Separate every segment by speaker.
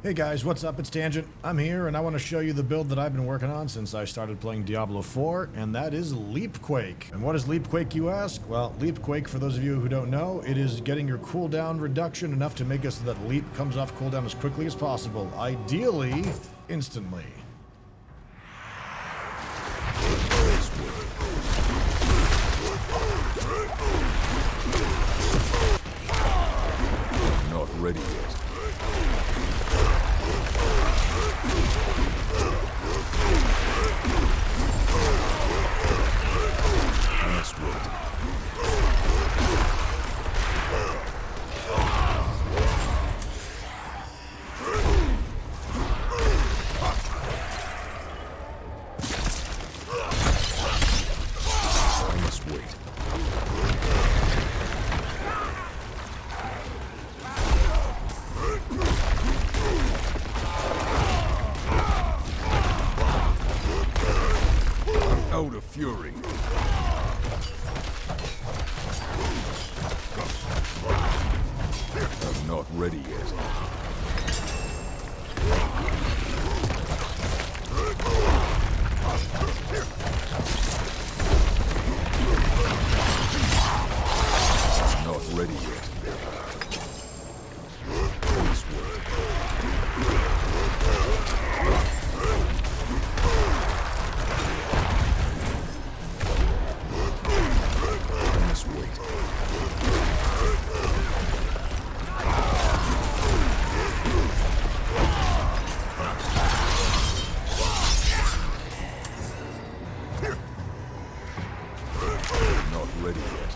Speaker 1: Hey guys, what's up? It's Tangent. I'm here and I want to show you the build that I've been working on since I started playing Diablo 4, and that is Leap Quake. And what is Leap Quake, you ask? Well, Leap Quake, for those of you who don't know, it is getting your cooldown reduction enough to make it so that Leap comes off cooldown as quickly as possible. Ideally, instantly.
Speaker 2: Not ready yet. I must wait. I must wait. Out of fury. I'm not ready yet. I'm not ready yet. Please wait. I must wait. Not ready yet.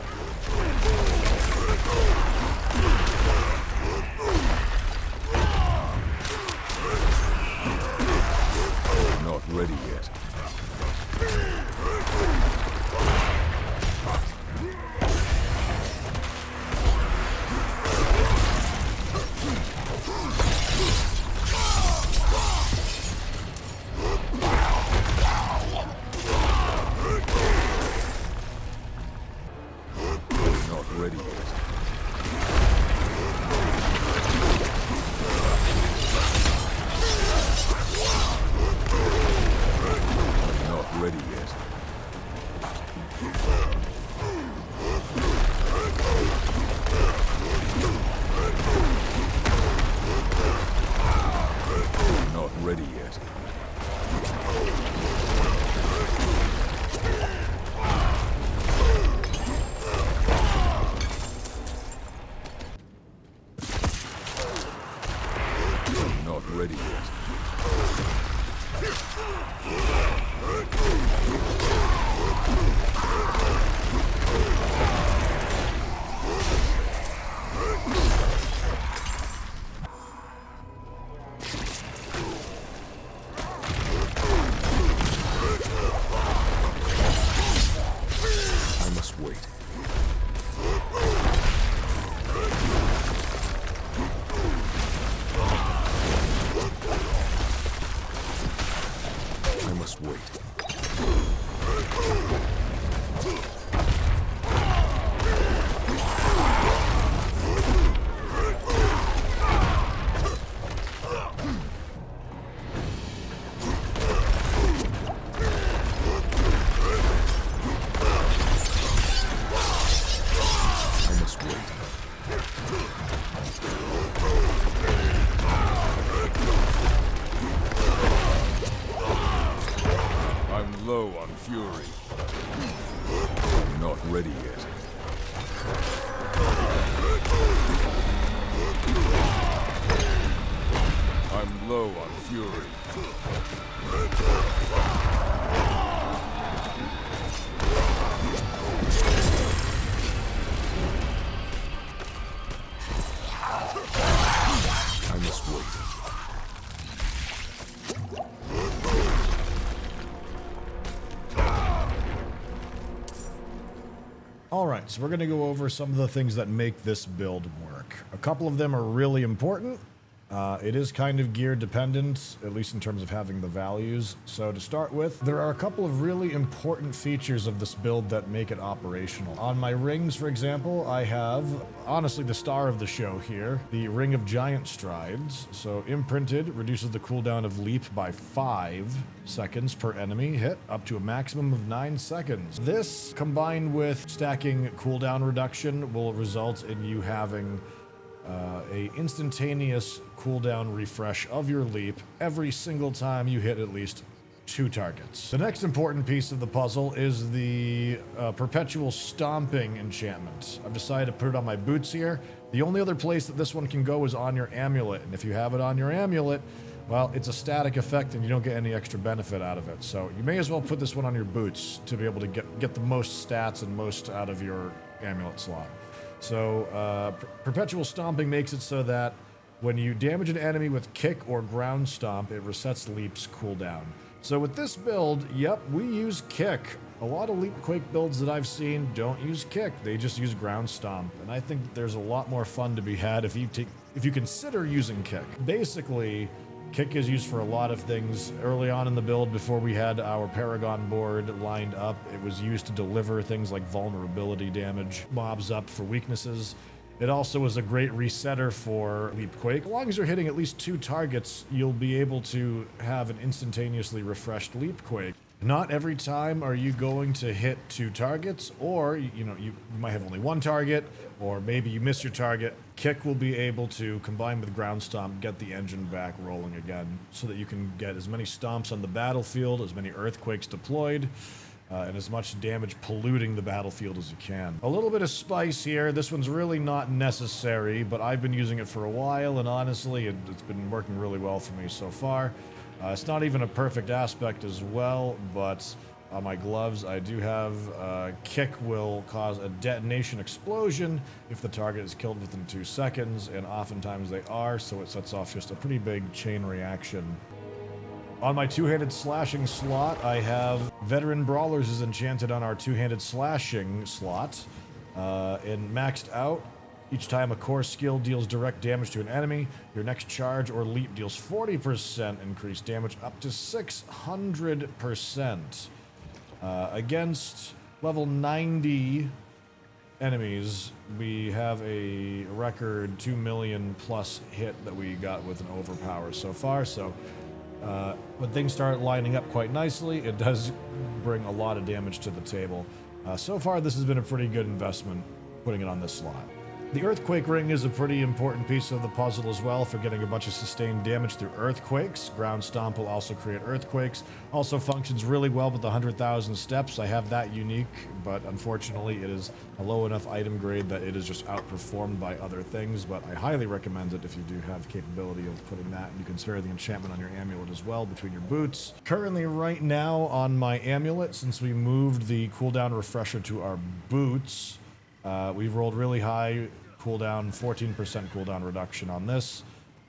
Speaker 2: Not ready yet. Not ready yet. Not ready yet. Not ready yet. Not ready yet. I must wait. I must wait. I must wait. I'm low on fury. I'm not ready yet. I'm low on fury. I must wait.
Speaker 1: Alright, so we're going to go over some of the things that make this build work. A couple of them are really important, It is kind of gear dependent, at least in terms of having the values. So to start with, there are a couple of really important features of this build that make it operational. On my rings, for example, I have, honestly, the star of the show here, the Ring of Giant Strides. So imprinted reduces the cooldown of leap by 5 seconds per enemy hit, up to a maximum of 9 seconds. This, combined with stacking cooldown reduction, will result in you having a instantaneous cooldown refresh of your leap every single time you hit at least 2 targets. The next important piece of the puzzle is the perpetual stomping enchantment. I've decided to put it on my boots here. The only other place that this one can go is on your amulet, and if you have it on your amulet, well, it's a static effect and you don't get any extra benefit out of it. So you may as well put this one on your boots to be able to get the most stats and most out of your amulet slot. So, Perpetual Stomping makes it so that when you damage an enemy with kick or ground stomp, it resets leap's cooldown. So with this build, yep, we use kick. A lot of Leap Quake builds that I've seen don't use kick, they just use ground stomp. And I think there's a lot more fun to be had if you consider using kick. Basically, kick is used for a lot of things. Early on in the build, before we had our Paragon board lined up, it was used to deliver things like vulnerability damage, mobs up for weaknesses. It also was a great resetter for Leap Quake. As long as you're hitting at least 2 targets, you'll be able to have an instantaneously refreshed Leap Quake. Not every time are you going to hit 2 targets, or you might have only 1 target, or maybe you miss your target. Kick will be able to combine with ground stomp, get the engine back rolling again, so that you can get as many stomps on the battlefield, as many earthquakes deployed, and as much damage polluting the battlefield as you can. A little bit of spice here. This one's really not necessary, but I've been using it for a while, and honestly, it's been working really well for me so far. It's not even a perfect aspect as well, but on my gloves I do have kick will cause a detonation explosion if the target is killed within 2 seconds, and oftentimes they are, so it sets off just a pretty big chain reaction. On my two-handed slashing slot, I have Veteran Brawlers is enchanted on our two-handed slashing slot, and maxed out. Each time a core skill deals direct damage to an enemy, your next charge or leap deals 40% increased damage up to 600%. Against level 90 enemies, we have a record 2 million plus hit that we got with an overpower so far, so when things start lining up quite nicely, it does bring a lot of damage to the table. So far, this has been a pretty good investment, putting it on this slot. The Earthquake Ring is a pretty important piece of the puzzle as well for getting a bunch of sustained damage through earthquakes. Ground Stomp will also create earthquakes. Also functions really well with the 100,000 steps. I have that unique, but unfortunately it is a low enough item grade that it is just outperformed by other things, but I highly recommend it if you do have the capability of putting that, and you can spare the enchantment on your amulet as well between your boots. Currently right now on my amulet, since we moved the cooldown refresher to our boots, we've rolled really high cooldown, 14% cooldown reduction on this.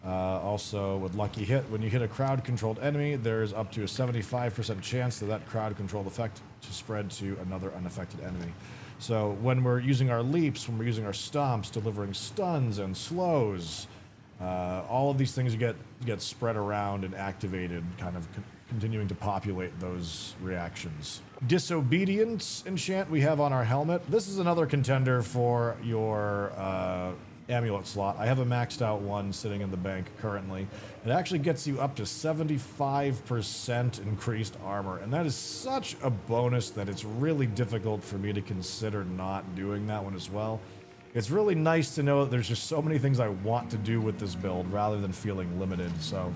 Speaker 1: Also, with Lucky Hit, when you hit a crowd-controlled enemy, there's up to a 75% chance that crowd-controlled effect to spread to another unaffected enemy. So when we're using our leaps, when we're using our stomps, delivering stuns and slows, all of these things get spread around and activated, kind of continuing to populate those reactions. Disobedience enchant we have on our helmet. This is another contender for your amulet slot. I have a maxed out one sitting in the bank currently. It actually gets you up to 75% increased armor, and that is such a bonus that it's really difficult for me to consider not doing that one as well. It's really nice to know that there's just so many things I want to do with this build rather than feeling limited, so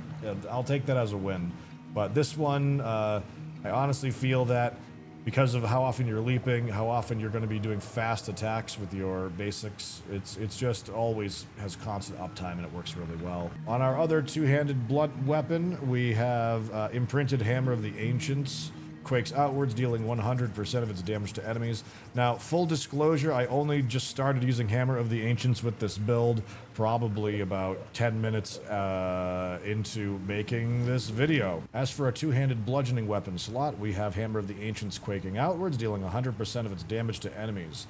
Speaker 1: I'll take that as a win. But this one, I honestly feel that because of how often you're leaping, how often you're going to be doing fast attacks with your basics, it's just always has constant uptime and it works really well. On our other two-handed blunt weapon, we have Imprinted Hammer of the Ancients. Quakes outwards, dealing 100% of its damage to enemies. Now, full disclosure, I only just started using Hammer of the Ancients with this build, probably about 10 minutes into making this video. As for a two-handed bludgeoning weapon slot, we have Hammer of the Ancients quaking outwards, dealing 100% of its damage to enemies.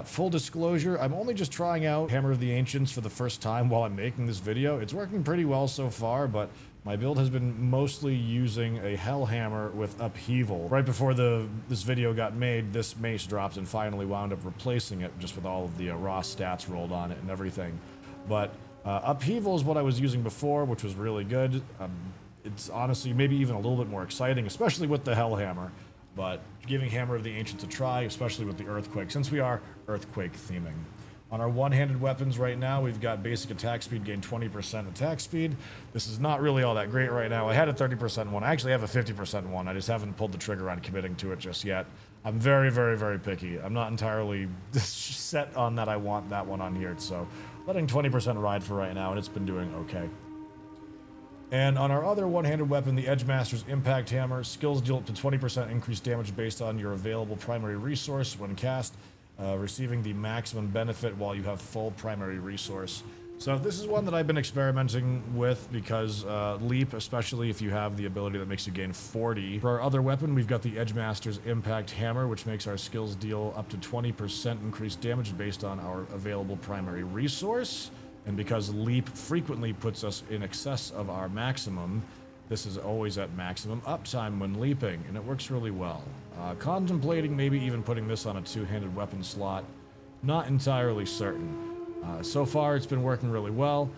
Speaker 1: Full disclosure, I'm only just trying out Hammer of the Ancients for the first time while I'm making this video. It's working pretty well so far, but my build has been mostly using a Hellhammer with Upheaval. Right before this video got made, this mace dropped and finally wound up replacing it just with all of the raw stats rolled on it and everything. But Upheaval is what I was using before, which was really good. It's honestly maybe even a little bit more exciting, especially with the Hellhammer. But giving Hammer of the Ancients a try, especially with the Earthquake, since we are Earthquake theming. On our one-handed weapons right now, we've got basic attack speed, gain 20% attack speed. This is not really all that great right now. I had a 30% one. I actually have a 50% one. I just haven't pulled the trigger on committing to it just yet. I'm very, very, very picky. I'm not entirely set on that I want that one on here, so letting 20% ride for right now, and it's been doing okay. And on our other one-handed weapon, the Edgemaster's Impact Hammer, skills deal up to 20% increased damage based on your available primary resource when cast, receiving the maximum benefit while you have full primary resource. So this is one that I've been experimenting with because Leap, especially if you have the ability that makes you gain 40. For our other weapon, we've got the Edgemaster's Impact Hammer, which makes our skills deal up to 20% increased damage based on our available primary resource. And because Leap frequently puts us in excess of our maximum, this is always at maximum uptime when leaping, and it works really well. Contemplating maybe even putting this on a two-handed weapon slot. Not entirely certain. So far, it's been working really well.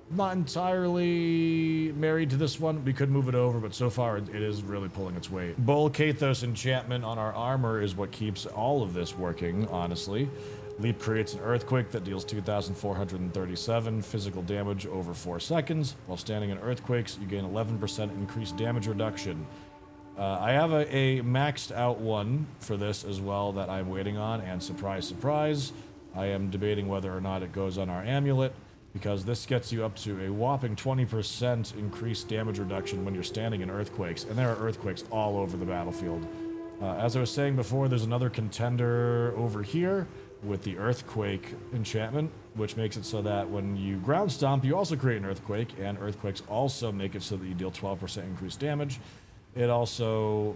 Speaker 1: Not entirely married to this one. We could move it over, but so far it is really pulling its weight. Bull Kathos enchantment on our armor is what keeps all of this working, honestly. Leap creates an earthquake that deals 2,437 physical damage over 4 seconds. While standing in earthquakes, you gain 11% increased damage reduction. I have a maxed out one for this as well that I'm waiting on, and surprise, surprise, I am debating whether or not it goes on our amulet, because this gets you up to a whopping 20% increased damage reduction when you're standing in earthquakes, and there are earthquakes all over the battlefield. As I was saying before, there's another contender over here with the Earthquake enchantment, which makes it so that when you ground stomp, you also create an earthquake, and earthquakes also make it so that you deal 12% increased damage. It also,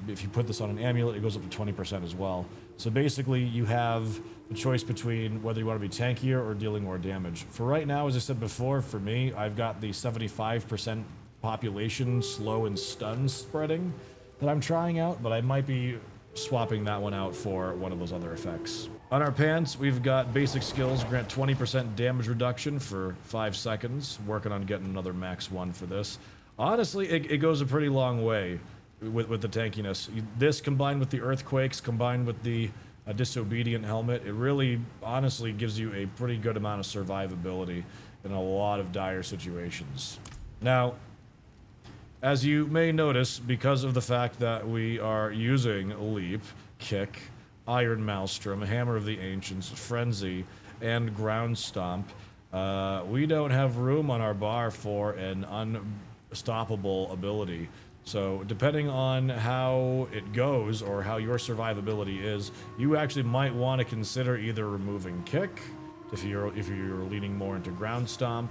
Speaker 1: if you put this on an amulet, it goes up to 20% as well. So basically, you have the choice between whether you want to be tankier or dealing more damage. For right now, as I said before, for me, I've got the 75% population slow and stun spreading that I'm trying out, but I might be swapping that one out for one of those other effects. On our pants, we've got basic skills, grant 20% damage reduction for 5 seconds. Working on getting another max one for this. Honestly, it goes a pretty long way with the tankiness. This combined with the earthquakes, combined with the disobedient helmet, it really honestly gives you a pretty good amount of survivability in a lot of dire situations. Now, as you may notice, because of the fact that we are using Leap, Kick, Iron Maelstrom, Hammer of the Ancients, Frenzy, and Ground Stomp, we don't have room on our bar for an unstoppable ability. So depending on how it goes or how your survivability is, you actually might want to consider either removing Kick, if you're leaning more into Ground Stomp,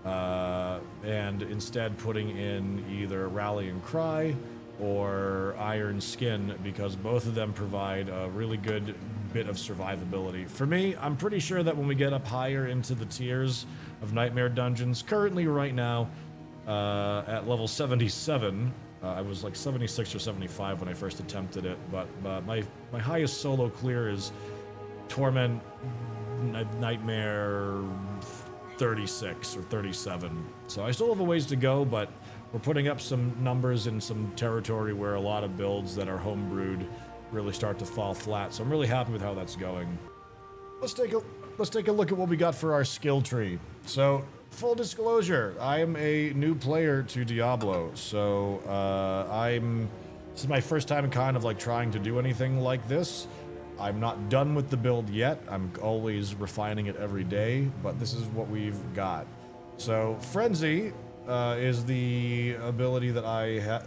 Speaker 1: and instead putting in either Rallying Cry or Iron Skin, because both of them provide a really good bit of survivability. For me, I'm pretty sure that when we get up higher into the tiers of Nightmare Dungeons, currently right now at level 77, I was like 76 or 75 when I first attempted it, but my highest solo clear is Torment Nightmare 36 or 37. So I still have a ways to go, but we're putting up some numbers in some territory where a lot of builds that are homebrewed really start to fall flat. So I'm really happy with how that's going. Let's take a look at what we got for our skill tree. So full disclosure, I am a new player to Diablo. So this is my first time kind of like trying to do anything like this. I'm not done with the build yet. I'm always refining it every day, but this is what we've got. So Frenzy is the ability that I have.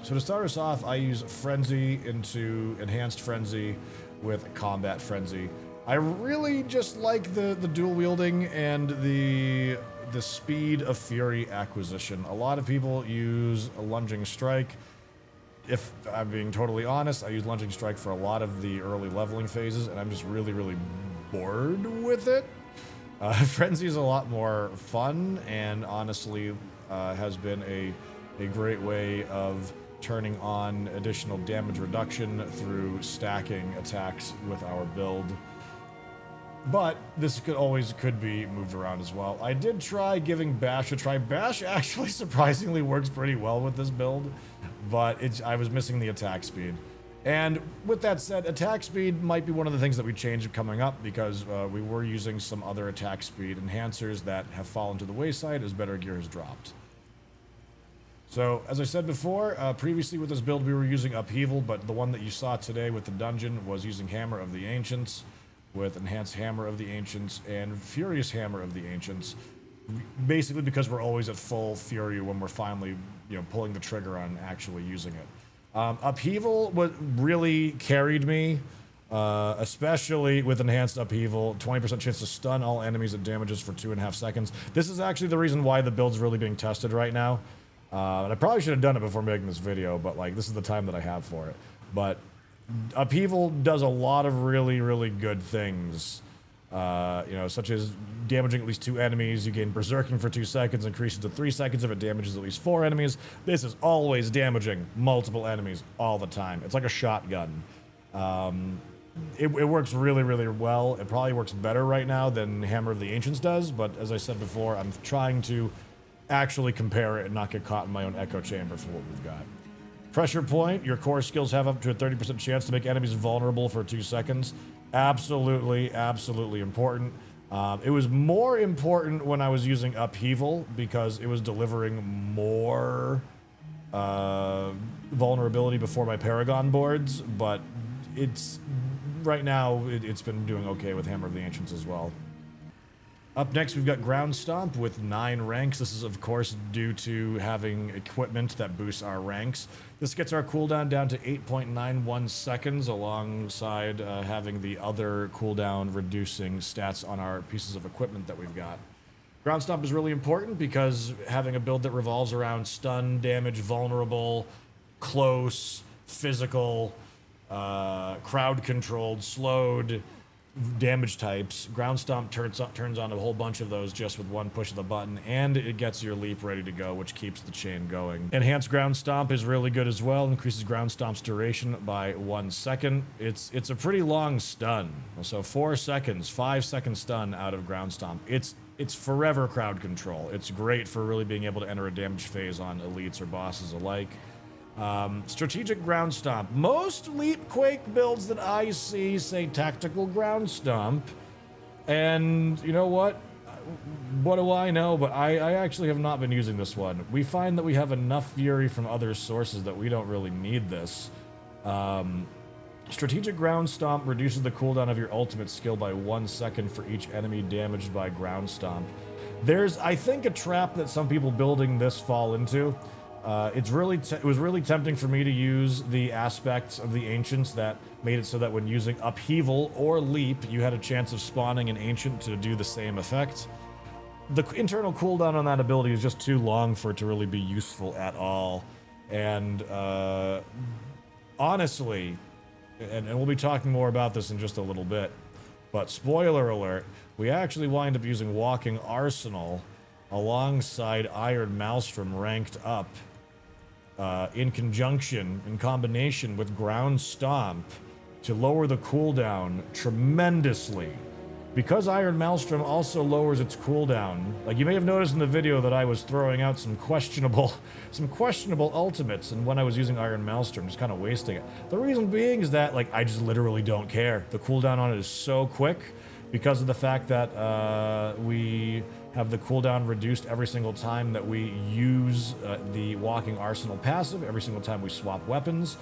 Speaker 1: So to start us off, I use Frenzy into Enhanced Frenzy with Combat Frenzy. I really just like the dual wielding and the Speed of Fury acquisition. A lot of people use a Lunging Strike. if I'm being totally honest, I use Lunging Strike for a lot of the early leveling phases, and I'm just really, really bored with it. Frenzy is a lot more fun, and honestly has been a great way of turning on additional damage reduction through stacking attacks with our build. But this could be moved around as well. I did try giving Bash a try. Bash actually surprisingly works pretty well with this build, but I was missing the attack speed. And with that said, attack speed might be one of the things that we change coming up, because we were using some other attack speed enhancers that have fallen to the wayside as better gear has dropped. So, as I said before, previously with this build we were using Upheaval, but the one that you saw today with the dungeon was using Hammer of the Ancients, with Enhanced Hammer of the Ancients and Furious Hammer of the Ancients, basically because we're always at full fury when we're finally, pulling the trigger on actually using it. Upheaval really carried me, especially with Enhanced Upheaval, 20% chance to stun all enemies at damages for 2.5 seconds. This is actually the reason why the build's really being tested right now. And I probably should have done it before making this video, but this is the time that I have for it. But Upheaval does a lot of really, really good things, such as damaging at least 2 enemies. You gain Berserking for 2 seconds, increases to 3 seconds if it damages at least 4 enemies. This is always damaging multiple enemies all the time. It's like a shotgun. It works really, really well. It probably works better right now than Hammer of the Ancients does, but as I said before, I'm trying to actually compare it and not get caught in my own echo chamber for what we've got. Pressure Point, your core skills have up to a 30% chance to make enemies vulnerable for 2 seconds. Absolutely, absolutely important. It was more important when I was using Upheaval because it was delivering more vulnerability before my Paragon boards, but right now it's been doing okay with Hammer of the Ancients as well. Up next, we've got Ground Stomp with 9 ranks. This is, of course, due to having equipment that boosts our ranks. This gets our cooldown down to 8.91 seconds, alongside having the other cooldown reducing stats on our pieces of equipment that we've got. Ground Stomp is really important because having a build that revolves around stun, damage, vulnerable, close, physical, crowd-controlled, slowed, damage types, Ground Stomp turns on a whole bunch of those just with one push of the button, and it gets your leap ready to go, which keeps the chain going. Enhanced Ground Stomp is really good as well, increases Ground Stomp's duration by 1 second. It's a pretty long stun, so 4 seconds, 5-second stun out of Ground Stomp. It's forever crowd control. It's great for really being able to enter a damage phase on elites or bosses alike. Strategic Ground Stomp. Most Leap Quake builds that I see say Tactical Ground Stomp, and you know what? What do I know? But I actually have not been using this one. We find that we have enough fury from other sources that we don't really need this. Strategic Ground Stomp reduces the cooldown of your ultimate skill by 1 second for each enemy damaged by Ground Stomp. There's, I think, a trap that some people building this fall into. It was really tempting for me to use the aspects of the Ancients that made it so that when using Upheaval or Leap, you had a chance of spawning an Ancient to do the same effect. The internal cooldown on that ability is just too long for it to really be useful at all. And honestly, and we'll be talking more about this in just a little bit, but spoiler alert, we actually wind up using Walking Arsenal alongside Iron Maelstrom ranked up in combination with Ground Stomp to lower the cooldown tremendously. Because Iron Maelstrom also lowers its cooldown, like you may have noticed in the video that I was throwing out some questionable ultimates, and when I was using Iron Maelstrom, just kind of wasting it. The reason being is that I just literally don't care. The cooldown on it is so quick because of the fact that we have the cooldown reduced every single time that we use the Walking Arsenal passive, every single time we swap weapons.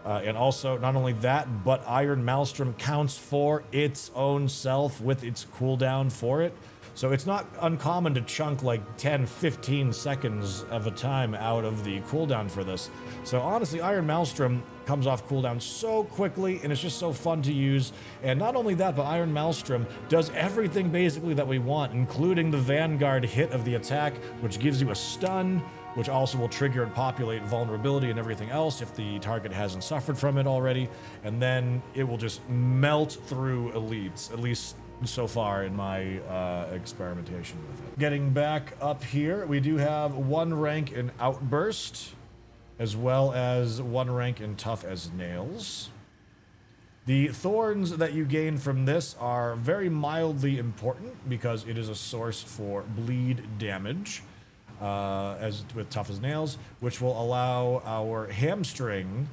Speaker 1: And also, not only that, but Iron Maelstrom counts for its own self with its cooldown for it. So it's not uncommon to chunk like 10, 15 seconds of a time out of the cooldown for this. So honestly, Iron Maelstrom comes off cooldown so quickly, and it's just so fun to use. And not only that, but Iron Maelstrom does everything basically that we want, including the Vanguard hit of the attack, which gives you a stun, which also will trigger and populate vulnerability and everything else if the target hasn't suffered from it already. And then it will just melt through elites, at least so far in my experimentation with it. Getting back up here, we do have 1 rank in Outburst, as well as 1 rank in Tough as Nails. The thorns that you gain from this are very mildly important because it is a source for bleed damage, as with Tough as Nails, which will allow our hamstring.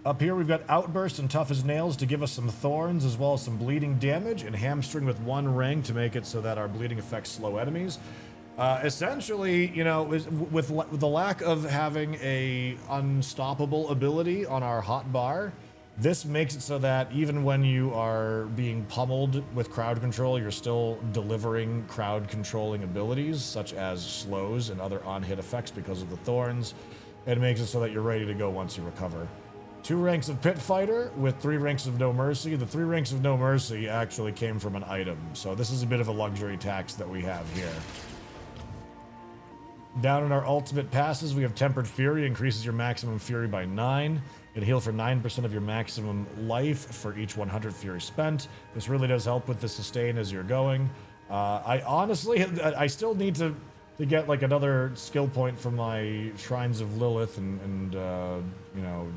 Speaker 1: Up here we've got Outburst and Tough as Nails to give us some thorns as well as some bleeding damage, and hamstring with 1 ring to make it so that our bleeding effects slow enemies. Essentially, you know, with the lack of having a unstoppable ability on our hotbar, this makes it so that even when you are being pummeled with crowd control, you're still delivering crowd controlling abilities such as slows and other on-hit effects because of the thorns. It makes it so that you're ready to go once you recover. 2 ranks of Pit Fighter with 3 ranks of No Mercy. The 3 ranks of No Mercy actually came from an item, so this is a bit of a luxury tax that we have here. Down in our ultimate passes, we have Tempered Fury, increases your maximum Fury by 9. It heal for 9% of your maximum life for each 100 Fury spent. This really does help with the sustain as you're going. I honestly, I still need to get like another skill point from my Shrines of Lilith and you know,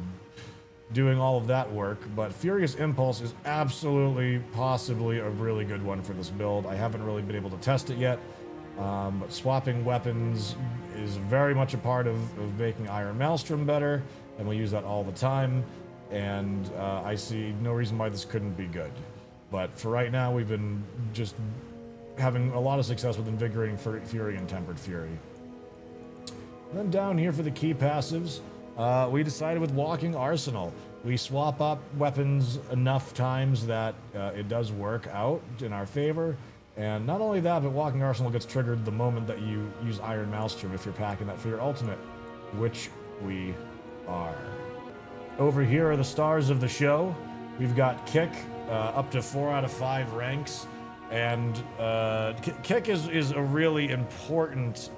Speaker 1: doing all of that work, but Furious Impulse is absolutely, possibly a really good one for this build. I haven't really been able to test it yet, but swapping weapons is very much a part of making Iron Maelstrom better, and we use that all the time, and I see no reason why this couldn't be good. But for right now, we've been just having a lot of success with Invigorating Fury and Tempered Fury. And then down here for the key passives, we decided with Walking Arsenal. We swap up weapons enough times that it does work out in our favor. And not only that, but Walking Arsenal gets triggered the moment that you use Iron Maelstrom if you're packing that for your ultimate, which we are. Over here are the stars of the show. We've got Kick, up to 4 out of 5 ranks. And Kick is a really important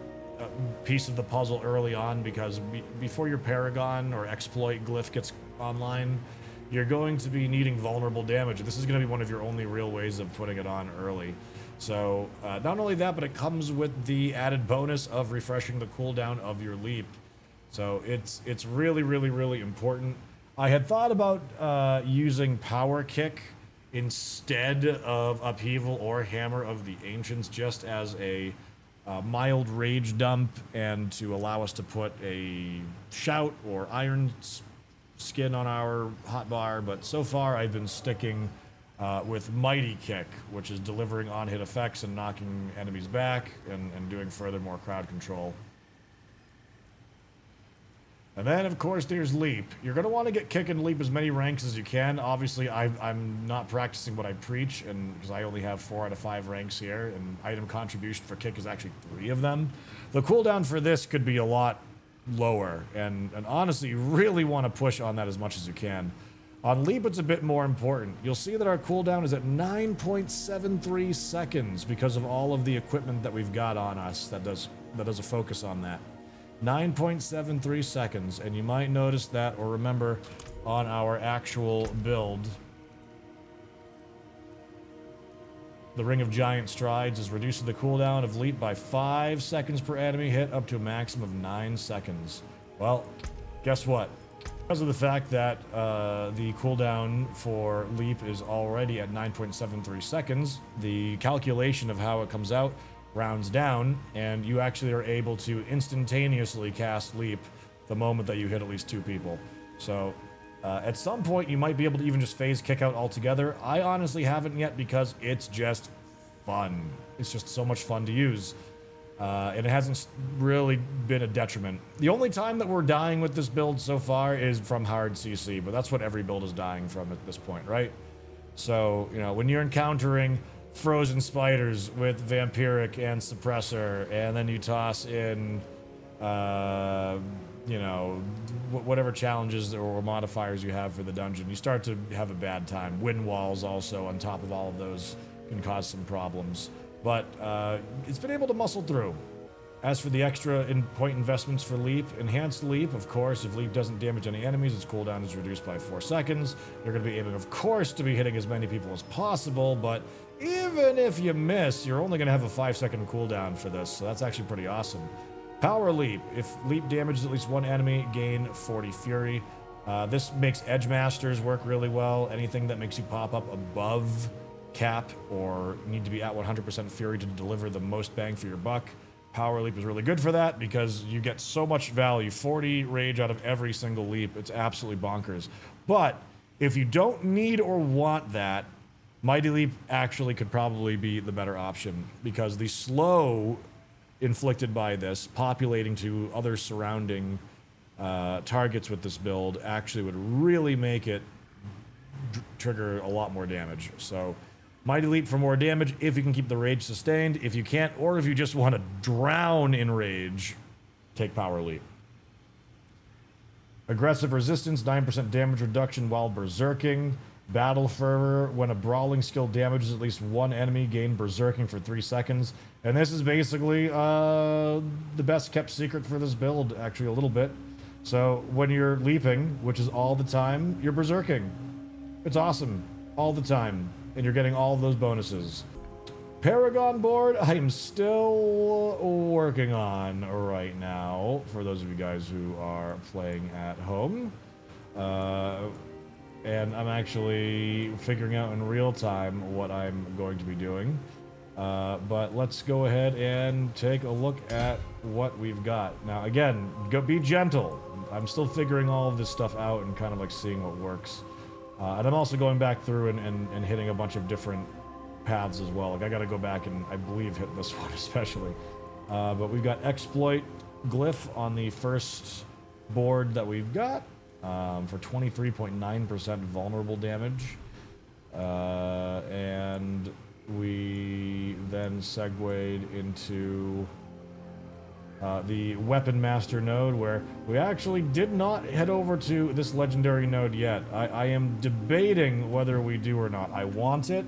Speaker 1: piece of the puzzle early on, because before your Paragon or Exploit glyph gets online, you're going to be needing vulnerable damage. This is going to be one of your only real ways of putting it on early. So not only that, but it comes with the added bonus of refreshing the cooldown of your leap. So it's really, really, really important. I had thought about using Power Kick instead of Upheaval or Hammer of the Ancients, just as a mild rage dump, and to allow us to put a Shout or Iron Skin on our hotbar, but so far I've been sticking with Mighty Kick, which is delivering on-hit effects and knocking enemies back and doing further more crowd control. And then, of course, there's Leap. You're going to want to get Kick and Leap as many ranks as you can. Obviously, I'm not practicing what I preach, and because I only have 4 out of 5 ranks here, and item contribution for Kick is actually 3 of them. The cooldown for this could be a lot lower, and honestly, you really want to push on that as much as you can. On Leap, it's a bit more important. You'll see that our cooldown is at 9.73 seconds because of all of the equipment that we've got on us that does a focus on that. 9.73 seconds, and you might notice that or remember on our actual build, the Ring of Giant Strides is reducing the cooldown of Leap by 5 seconds per enemy hit up to a maximum of 9 seconds. Well, guess what? Because of the fact that the cooldown for Leap is already at 9.73 seconds, the calculation of how it comes out rounds down, and you actually are able to instantaneously cast Leap the moment that you hit at least 2 people. So at some point you might be able to even just phase Kick out altogether. I honestly haven't yet because it's just fun. It's just so much fun to use. And it hasn't really been a detriment. The only time that we're dying with this build so far is from hard CC, but that's what every build is dying from at this point, right? So, you know, when you're encountering frozen spiders with vampiric and suppressor, and then you toss in, you know, whatever challenges or modifiers you have for the dungeon, you start to have a bad time. Wind walls also on top of all of those can cause some problems. But it's been able to muscle through. As for the extra point investments for Leap, Enhanced Leap, of course, if Leap doesn't damage any enemies, its cooldown is reduced by 4 seconds. You're going to be aiming, of course, to be hitting as many people as possible, but even if you miss, you're only going to have a 5-second cooldown for this, so that's actually pretty awesome. Power Leap. If Leap damages at least one enemy, gain 40 Fury. This makes Edge Masters work really well. Anything that makes you pop up above cap or need to be at 100% Fury to deliver the most bang for your buck. Power Leap is really good for that because you get so much value, 40 rage out of every single leap. It's absolutely bonkers. But if you don't need or want that, Mighty Leap actually could probably be the better option because the slow inflicted by this, populating to other surrounding targets with this build, actually would really make it trigger a lot more damage. So Mighty Leap for more damage if you can keep the rage sustained. If you can't, or if you just want to drown in rage, take Power Leap. Aggressive Resistance, 9% damage reduction while berserking. Battle Fervor, when a brawling skill damages at least one enemy, gain berserking for 3 seconds. And this is basically the best kept secret for this build, actually a little bit. So when you're leaping, which is all the time, you're berserking. It's awesome, all the time. And you're getting all of those bonuses. Paragon board, I am still working on right now, for those of you guys who are playing at home. And I'm actually figuring out in real time what I'm going to be doing. But let's go ahead and take a look at what we've got. Now, again, be gentle. I'm still figuring all of this stuff out and kind of like seeing what works. And I'm also going back through and hitting a bunch of different paths as well. Like I got to go back and I believe hit this one especially. But we've got Exploit Glyph on the first board that we've got for 23.9% vulnerable damage. And we then segued into the Weapon Master node, where we actually did not head over to this legendary node yet. I am debating whether we do or not. I want it,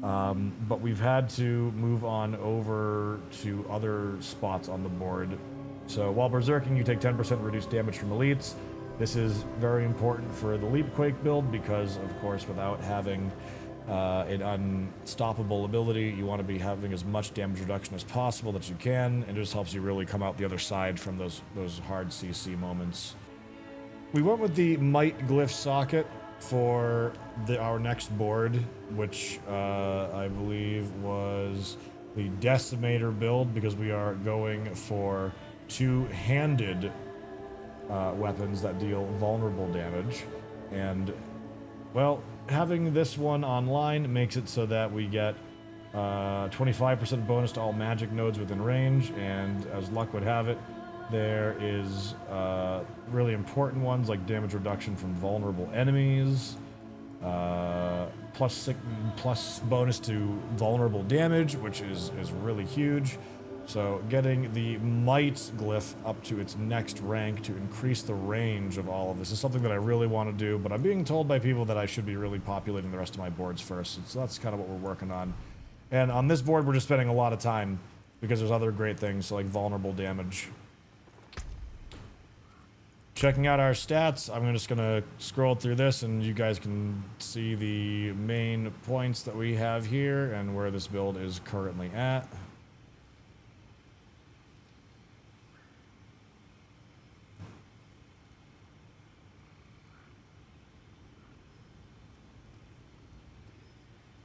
Speaker 1: but we've had to move on over to other spots on the board. So while berserking, you take 10% reduced damage from elites. This is very important for the Leap Quake build because, of course, without having an unstoppable ability, you want to be having as much damage reduction as possible that you can, and it just helps you really come out the other side from those hard CC moments. We went with the Might Glyph socket for our next board, which I believe was the Decimator build, because we are going for two-handed weapons that deal vulnerable damage. And, well, having this one online makes it so that we get 25% bonus to all magic nodes within range, and as luck would have it, there is really important ones like damage reduction from vulnerable enemies, plus bonus to vulnerable damage, which is really huge. So getting the Might Glyph up to its next rank to increase the range of all of this is something that I really want to do, but I'm being told by people that I should be really populating the rest of my boards first, so that's kind of what we're working on. And on this board, we're just spending a lot of time because there's other great things like vulnerable damage. Checking out our stats, I'm just going to scroll through this and you guys can see the main points that we have here and where this build is currently at.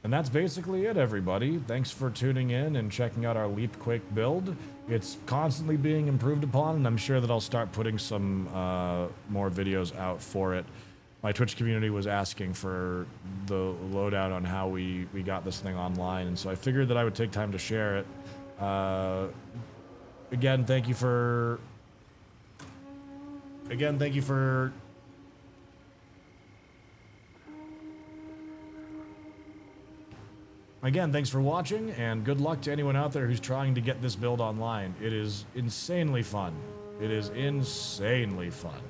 Speaker 1: And that's basically it, everybody. Thanks for tuning in and checking out our Leap Quake build. It's constantly being improved upon, and I'm sure that I'll start putting some more videos out for it. My Twitch community was asking for the lowdown on how we got this thing online, and so I figured that I would take time to share it. Again, thank you for Again, thanks for watching, and good luck to anyone out there who's trying to get this build online. It is insanely fun. It is insanely fun.